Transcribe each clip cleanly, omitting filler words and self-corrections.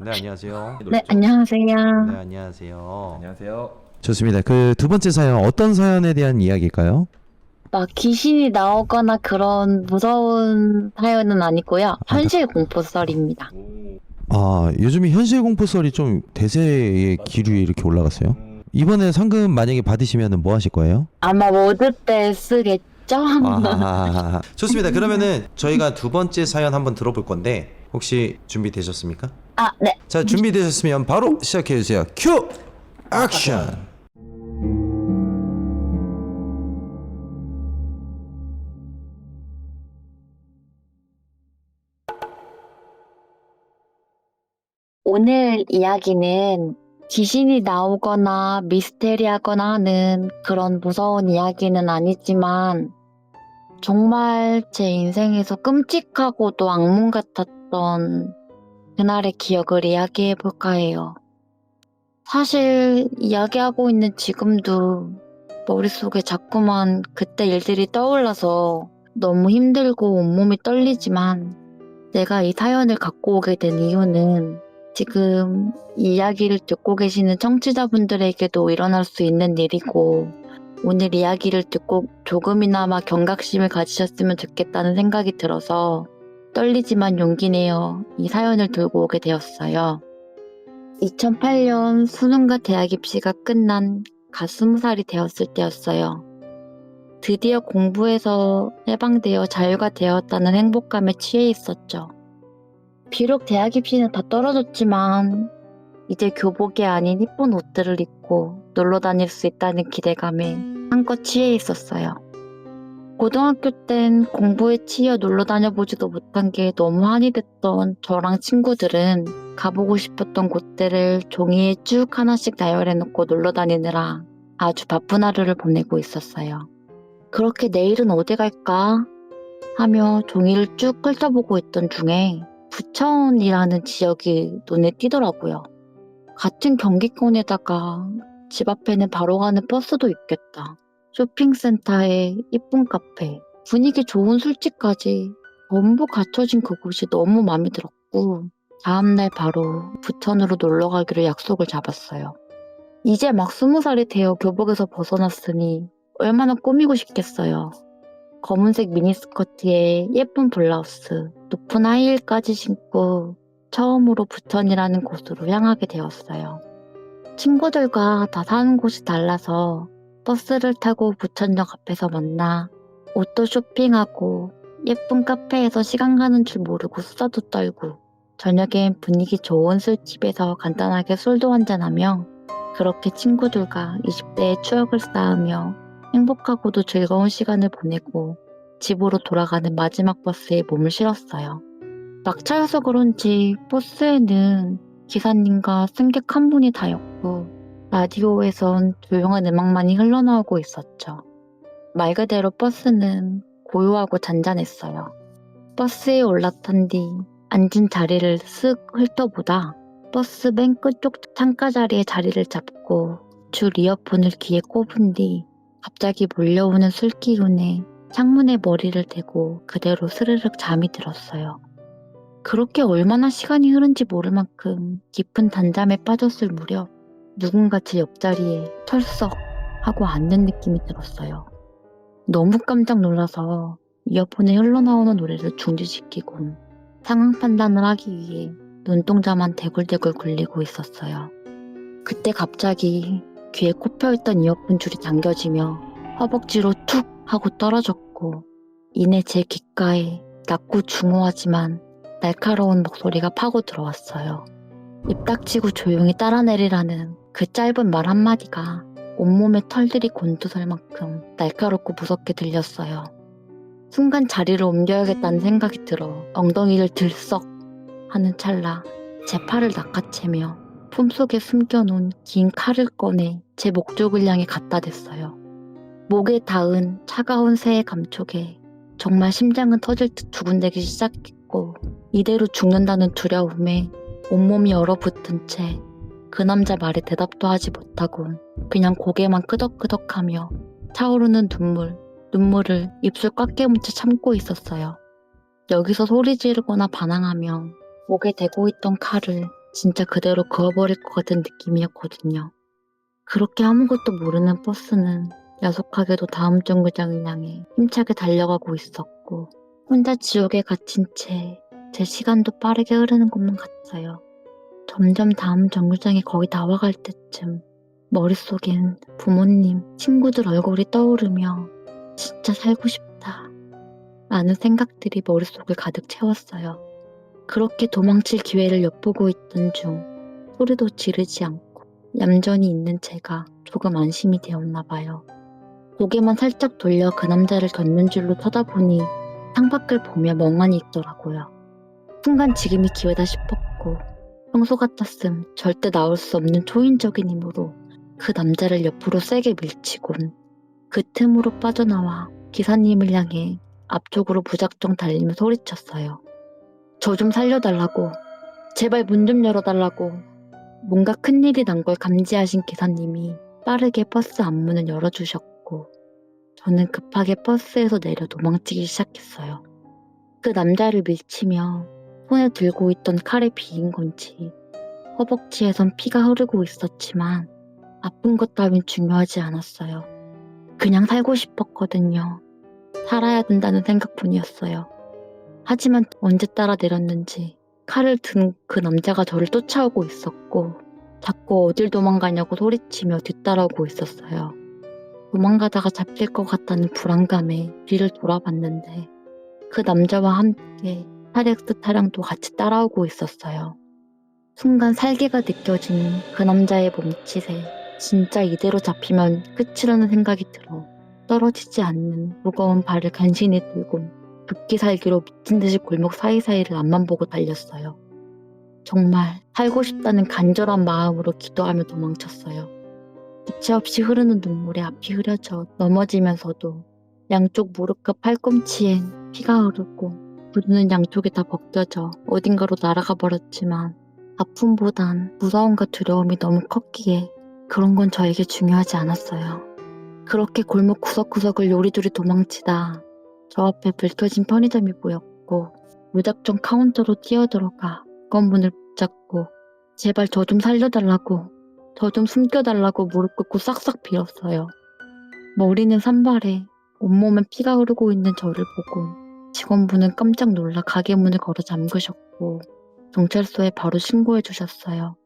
네, 안녕하세요. 네, 안녕하세요. 네, 안녕하세요. 안녕하세요. 좋습니다. 그 두 번째 사연 어떤 사연에 대한 이야기일까요? 막 귀신이 나오거나 그런 무서운 사연은 아니고요. 현실 공포썰입니다. 요즘에 현실 공포설이 좀 대세의 기류에 이렇게 올라갔어요. 이번에 상금 만약에 받으시면 뭐 하실 거예요? 아마 모드 때 쓰겠죠? 좋습니다. 그러면은 저희가 두 번째 사연 한번 들어볼 건데 혹시 준비되셨습니까? 아, 네. 자, 준비되셨으면 바로 시작해 주세요. 큐! 액션! 오늘 이야기는 귀신이 나오거나 미스테리하거나 하는 그런 무서운 이야기는 아니지만 정말 제 인생에서 끔찍하고도 악몽 같았던 그날의 기억을 이야기해볼까 해요. 사실 이야기하고 있는 지금도 머릿속에 자꾸만 그때 일들이 떠올라서 너무 힘들고 온몸이 떨리지만 내가 이 사연을 갖고 오게 된 이유는 지금 이 이야기를 듣고 계시는 청취자분들에게도 일어날 수 있는 일이고 오늘 이야기를 듣고 조금이나마 경각심을 가지셨으면 좋겠다는 생각이 들어서 떨리지만 용기 내어 이 사연을 들고 오게 되었어요. 2008년 수능과 대학 입시가 끝난 갓 20살이 되었을 때였어요. 드디어 공부에서 해방되어 자유가 되었다는 행복감에 취해 있었죠. 비록 대학 입시는 다 떨어졌지만 이제 교복이 아닌 이쁜 옷들을 입고 놀러 다닐 수 있다는 기대감에 한껏 취해 있었어요. 고등학교 땐 공부에 치여 놀러 다녀보지도 못한 게 너무 한이 됐던 저랑 친구들은 가보고 싶었던 곳들을 종이에 쭉 하나씩 나열해놓고 놀러 다니느라 아주 바쁜 하루를 보내고 있었어요. 그렇게 내일은 어디 갈까 하며 종이를 쭉 훑어보고 있던 중에 부천이라는 지역이 눈에 띄더라고요. 같은 경기권에다가 집 앞에는 바로 가는 버스도 있겠다. 쇼핑센터에 이쁜 카페, 분위기 좋은 술집까지 전부 갖춰진 그곳이 너무 마음에 들었고 다음날 바로 부천으로 놀러 가기로 약속을 잡았어요. 이제 막 20살이 되어 교복에서 벗어났으니 얼마나 꾸미고 싶겠어요. 검은색 미니스커트에 예쁜 블라우스, 높은 하이힐까지 신고 처음으로 부천이라는 곳으로 향하게 되었어요. 친구들과 다 사는 곳이 달라서 버스를 타고 부천역 앞에서 만나 옷도 쇼핑하고 예쁜 카페에서 시간 가는 줄 모르고 수다도 떨고 저녁엔 분위기 좋은 술집에서 간단하게 술도 한잔하며 그렇게 친구들과 20대의 추억을 쌓으며 행복하고도 즐거운 시간을 보내고 집으로 돌아가는 마지막 버스에 몸을 실었어요. 막차여서 그런지 버스에는 기사님과 승객 한 분이 다였고 라디오에선 조용한 음악만이 흘러나오고 있었죠. 말 그대로 버스는 고요하고 잔잔했어요. 버스에 올라탄 뒤 앉은 자리를 쓱 훑어보다 버스 맨 끝쪽 창가 자리에 자리를 잡고 줄 이어폰을 귀에 꼽은 뒤 갑자기 몰려오는 술기운에 창문에 머리를 대고 그대로 스르륵 잠이 들었어요. 그렇게 얼마나 시간이 흐른지 모를 만큼 깊은 단잠에 빠졌을 무렵 누군가 제 옆자리에 털썩 하고 앉는 느낌이 들었어요. 너무 깜짝 놀라서 이어폰에 흘러나오는 노래를 중지시키고 상황 판단을 하기 위해 눈동자만 대굴대굴 굴리고 있었어요. 그때 갑자기 귀에 꼽혀있던 이어폰 줄이 당겨지며 허벅지로 툭 하고 떨어졌고 이내 제 귓가에 낮고 중후하지만 날카로운 목소리가 파고 들어왔어요. 입 닥치고 조용히 따라 내리라는 그 짧은 말 한마디가 온몸에 털들이 곤두설 만큼 날카롭고 무섭게 들렸어요. 순간 자리를 옮겨야겠다는 생각이 들어 엉덩이를 들썩 하는 찰나 제 팔을 낚아채며 품속에 숨겨놓은 긴 칼을 꺼내 제 목쪽을 향해 갖다 댔어요. 목에 닿은 차가운 새의 감촉에 정말 심장은 터질 듯 두근대기 시작했고 이대로 죽는다는 두려움에 온몸이 얼어붙은 채 그 남자 말에 대답도 하지 못하고 그냥 고개만 끄덕끄덕하며 차오르는 눈물을 입술 꽉 깨문 채 참고 있었어요. 여기서 소리 지르거나 반항하며 목에 대고 있던 칼을 진짜 그대로 그어버릴 것 같은 느낌이었거든요. 그렇게 아무것도 모르는 버스는 야속하게도 다음 정류장을 향해 힘차게 달려가고 있었고 혼자 지옥에 갇힌 채 제 시간도 빠르게 흐르는 것만 같아요. 점점 다음 정류장에 거의 다 와갈 때쯤 머릿속엔 부모님, 친구들 얼굴이 떠오르며 진짜 살고 싶다 라는 생각들이 머릿속을 가득 채웠어요. 그렇게 도망칠 기회를 엿보고 있던 중 소리도 지르지 않고 얌전히 있는 제가 조금 안심이 되었나 봐요. 고개만 살짝 돌려 그 남자를 걷는 줄로 쳐다보니 창밖을 보며 멍하니 있더라고요. 순간 지금이 기회다 싶었고 평소 같았음 절대 나올 수 없는 초인적인 힘으로 그 남자를 옆으로 세게 밀치곤 그 틈으로 빠져나와 기사님을 향해 앞쪽으로 무작정 달리며 소리쳤어요. 저 좀 살려달라고. 제발 문 좀 열어달라고. 뭔가 큰일이 난 걸 감지하신 기사님이 빠르게 버스 앞문을 열어주셨고 저는 급하게 버스에서 내려 도망치기 시작했어요. 그 남자를 밀치며 손에 들고 있던 칼에 비인 건지 허벅지에선 피가 흐르고 있었지만 아픈 것 따윈 중요하지 않았어요. 그냥 살고 싶었거든요. 살아야 된다는 생각뿐이었어요. 하지만 언제 따라 내렸는지 칼을 든 그 남자가 저를 쫓아오고 있었고 자꾸 어딜 도망가냐고 소리치며 뒤따라오고 있었어요. 도망가다가 잡힐 것 같다는 불안감에 뒤를 돌아봤는데 그 남자와 함께 타렉스 차량도 같이 따라오고 있었어요. 순간 살기가 느껴지는 그 남자의 몸짓에 진짜 이대로 잡히면 끝이라는 생각이 들어 떨어지지 않는 무거운 발을 간신히 들고 죽기 살기로 미친 듯이 골목 사이사이를 앞만 보고 달렸어요. 정말 살고 싶다는 간절한 마음으로 기도하며 도망쳤어요. 주체 없이 흐르는 눈물에 앞이 흐려져 넘어지면서도 양쪽 무릎과 팔꿈치엔 피가 흐르고 무드는 양쪽에 다 벗겨져 어딘가로 날아가 버렸지만 아픔보단 무서움과 두려움이 너무 컸기에 그런 건 저에게 중요하지 않았어요. 그렇게 골목 구석구석을 요리조리 도망치다 저 앞에 불 켜진 편의점이 보였고 무작정 카운터로 뛰어들어가 건문을 붙잡고 제발 저 좀 살려달라고 저 좀 숨겨달라고 무릎 꿇고 싹싹 빌었어요. 머리는 산발해 온몸엔 피가 흐르고 있는 저를 보고 직원분은 깜짝 놀라 가게 문을 걸어 잠그셨고 경찰서에 바로 신고해 주셨어요.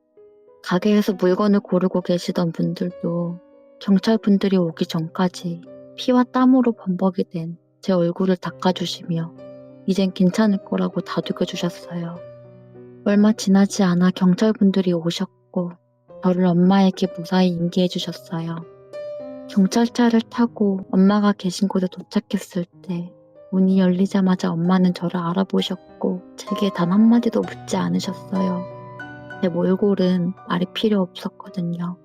가게에서 물건을 고르고 계시던 분들도 경찰분들이 오기 전까지 피와 땀으로 범벅이 된 제 얼굴을 닦아주시며 이젠 괜찮을 거라고 다독여 주셨어요. 얼마 지나지 않아 경찰분들이 오셨고 저를 엄마에게 무사히 인계해 주셨어요. 경찰차를 타고 엄마가 계신 곳에 도착했을 때 문이 열리자마자 엄마는 저를 알아보셨고 제게 단 한마디도 묻지 않으셨어요. 제 몰골은 말이 필요 없었거든요.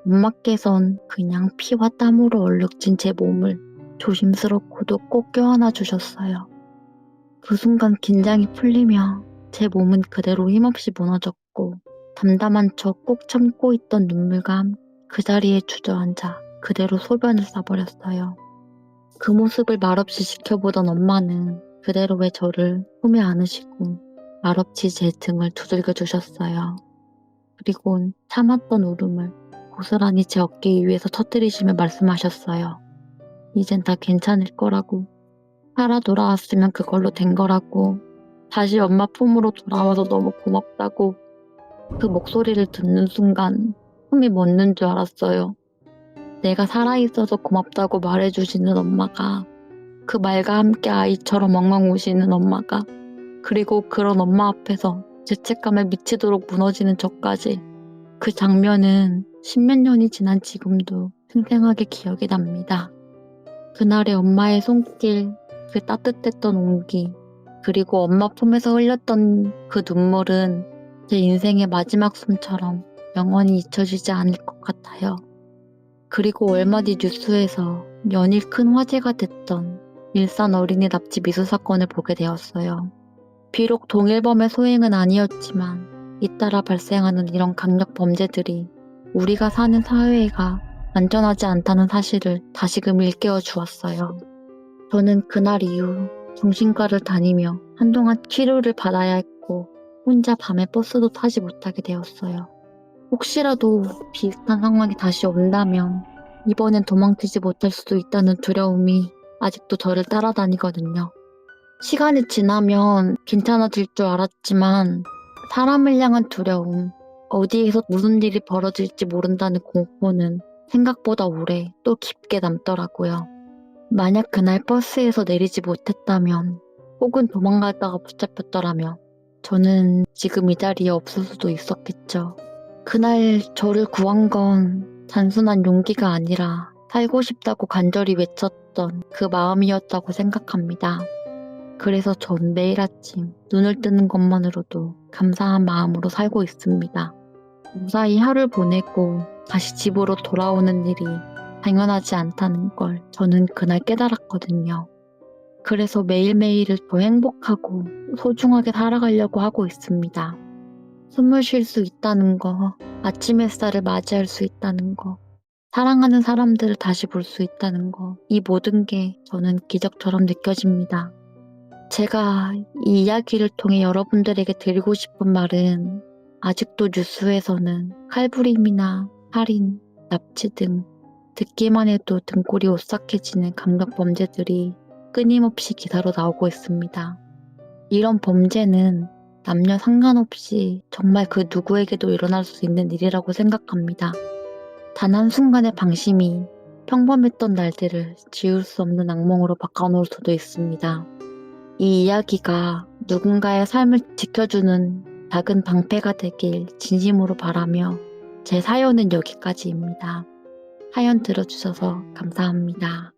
엄마께선 그냥 피와 땀으로 얼룩진 제 몸을 조심스럽고도 꼭 껴안아 주셨어요. 그 순간 긴장이 풀리며 제 몸은 그대로 힘없이 무너졌고 담담한 척 꼭 참고 있던 눈물과 그 자리에 주저앉아 그대로 소변을 싸버렸어요. 그 모습을 말없이 지켜보던 엄마는 그대로의 저를 품에 안으시고 말없이 제 등을 두들겨 주셨어요. 그리곤 참았던 울음을 고스란히 제 어깨 위에서 터뜨리시며 말씀하셨어요. 이젠 다 괜찮을 거라고. 살아 돌아왔으면 그걸로 된 거라고. 다시 엄마 품으로 돌아와서 너무 고맙다고. 그 목소리를 듣는 순간 숨이 멎는 줄 알았어요. 내가 살아있어서 고맙다고 말해주시는 엄마가, 그 말과 함께 아이처럼 엉엉 우시는 엄마가, 그리고 그런 엄마 앞에서 죄책감에 미치도록 무너지는 저까지. 그 장면은 십몇 년이 지난 지금도 생생하게 기억이 납니다. 그날의 엄마의 손길, 그 따뜻했던 온기, 그리고 엄마 품에서 흘렸던 그 눈물은 제 인생의 마지막 숨처럼 영원히 잊혀지지 않을 것 같아요. 그리고 얼마 뒤 뉴스에서 연일 큰 화제가 됐던 일산 어린이 납치 미수 사건을 보게 되었어요. 비록 동일범의 소행은 아니었지만 잇따라 발생하는 이런 강력 범죄들이 우리가 사는 사회가 안전하지 않다는 사실을 다시금 일깨워 주었어요. 저는 그날 이후 정신과를 다니며 한동안 치료를 받아야 했고 혼자 밤에 버스도 타지 못하게 되었어요. 혹시라도 비슷한 상황이 다시 온다면 이번엔 도망치지 못할 수도 있다는 두려움이 아직도 저를 따라다니거든요. 시간이 지나면 괜찮아질 줄 알았지만 사람을 향한 두려움, 어디에서 무슨 일이 벌어질지 모른다는 공포는 생각보다 오래 또 깊게 남더라고요. 만약 그날 버스에서 내리지 못했다면 혹은 도망가다가 붙잡혔더라면 저는 지금 이 자리에 없을 수도 있었겠죠. 그날 저를 구한 건 단순한 용기가 아니라 살고 싶다고 간절히 외쳤던 그 마음이었다고 생각합니다. 그래서 전 매일 아침 눈을 뜨는 것만으로도 감사한 마음으로 살고 있습니다. 무사히 하루를 보내고 다시 집으로 돌아오는 일이 당연하지 않다는 걸 저는 그날 깨달았거든요. 그래서 매일매일을 더 행복하고 소중하게 살아가려고 하고 있습니다. 숨을 쉴 수 있다는 거, 아침 햇살을 맞이할 수 있다는 거, 사랑하는 사람들을 다시 볼 수 있다는 거, 이 모든 게 저는 기적처럼 느껴집니다. 제가 이 이야기를 통해 여러분들에게 드리고 싶은 말은 아직도 뉴스에서는 칼부림이나 살인, 납치 등 듣기만 해도 등골이 오싹해지는 강력 범죄들이 끊임없이 기사로 나오고 있습니다. 이런 범죄는 남녀 상관없이 정말 그 누구에게도 일어날 수 있는 일이라고 생각합니다. 단 한순간의 방심이 평범했던 날들을 지울 수 없는 악몽으로 바꿔놓을 수도 있습니다. 이 이야기가 누군가의 삶을 지켜주는 작은 방패가 되길 진심으로 바라며 제 사연은 여기까지입니다. 사연 들어주셔서 감사합니다.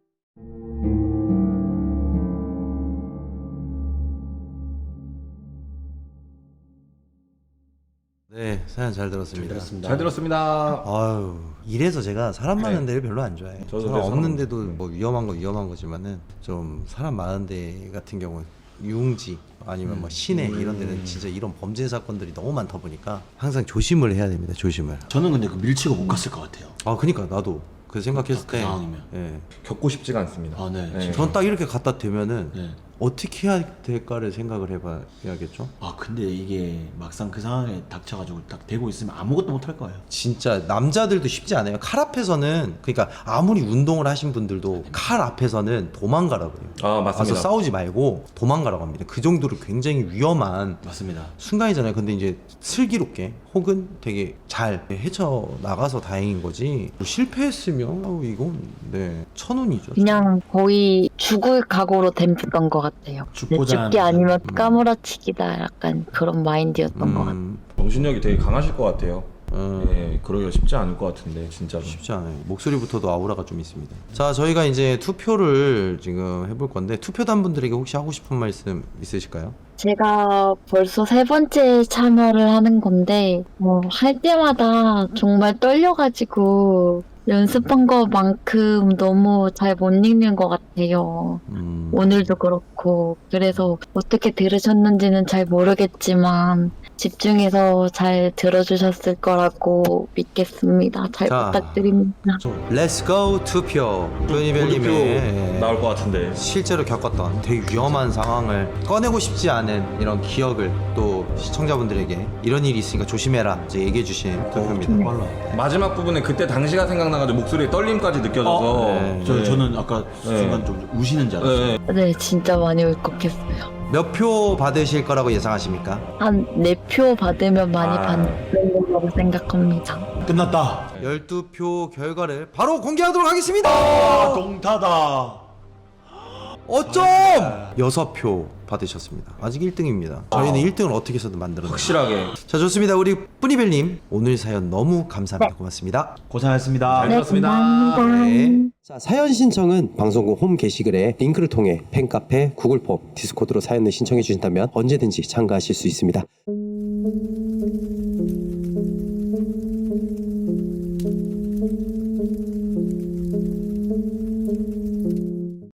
네, 사연 잘 들었습니다. 잘 들었습니다. 아유, 이래서 제가 사람 많은 네. 데를 별로 안 좋아해요. 저도 사람 그래서 없는 데도 뭐 위험한 거지만은 좀 사람 많은 데 같은 경우는 유흥지 아니면 뭐 시내 이런 데는 진짜 이런 범죄 사건들이 너무 많다 보니까 항상 조심을 해야 됩니다. 조심을. 저는 근데 그 밀치고 못 갔을 것 같아요. 아, 그러니까 나도 그 생각했을 그 때, 상황이면. 예, 겪고 싶지가 않습니다. 아, 네. 네. 전 딱 이렇게 갖다 대면은 네. 어떻게 해야 될까를 생각을 해봐야겠죠. 아 근데 이게 막상 그 상황에 닥쳐가지고 딱 대고 있으면 아무것도 못 할 거예요. 진짜 남자들도 쉽지 않아요. 칼 앞에서는, 그러니까 아무리 운동을 하신 분들도 칼 앞에서는 도망가라고 해요. 아, 가서 맞습니다. 싸우지 말고 도망가라고 합니다. 그 정도로 굉장히 위험한 맞습니다. 순간이잖아요. 근데 이제 슬기롭게 혹은 되게 잘 헤쳐나가서 다행인 거지, 뭐 실패했으면 이건 네 천운이죠. 그냥 거의 죽을 각오로 댐pis던 것 같아요. 죽고자 죽기 하는 아니면 까무라치기다, 약간 그런 마인드였던 것 같아요. 정신력이 되게 강하실 것 같아요. 음. 예, 그러기가 쉽지 않을 것 같은데 진짜로. 쉽지 않아요. 목소리부터도 아우라가 좀 있습니다. 자, 저희가 이제 투표를 지금 해볼 건데, 투표단 분들에게 혹시 하고 싶은 말씀 있으실까요? 제가 벌써 3번째 참여를 하는 건데 할 때마다 정말 떨려가지고 연습한 것만큼 너무 잘 못 읽는 것 같아요. 오늘도 그렇고. 그래서 어떻게 들으셨는지는 잘 모르겠지만 집중해서 잘 들어주셨을 거라고 믿겠습니다. 잘 자, 부탁드립니다. Let's go 투표. 골드표 조니벨님의 나올 것 같은데. 실제로 겪었던 되게 위험한 상황을 꺼내고 싶지 않은 이런 기억을 또 시청자분들에게 이런 일이 있으니까 조심해라 이제 얘기해 주신 투표입니다. 빨라. 마지막 부분에 그때 당시가 생각나가지고 목소리에 떨림까지 느껴져서. 네. 저는 아까 순간 좀 우시는 줄 알았어요. 네. 네, 진짜 많이 울컥했어요. 몇 표 받으실 거라고 예상하십니까? 한 4표 받으면 많이 아. 받는 거라고 생각합니다. 끝났다. 12표 결과를 바로 공개하도록 하겠습니다. 아, 동타다. 어쩜 6표 받으셨습니다. 아직 1등입니다. 저희는 1등을 어떻게 해서든 만들어내요. 확실하게. 자, 좋습니다. 우리 뿌니벨님 오늘 사연 너무 감사합니다. 고맙습니다. 고생하셨습니다. 잘 들었습니다. 감사합니다. 네. 자, 사연 신청은 방송국 홈 게시글에 링크를 통해 팬카페, 구글폼, 디스코드로 사연을 신청해 주신다면 언제든지 참가하실 수 있습니다.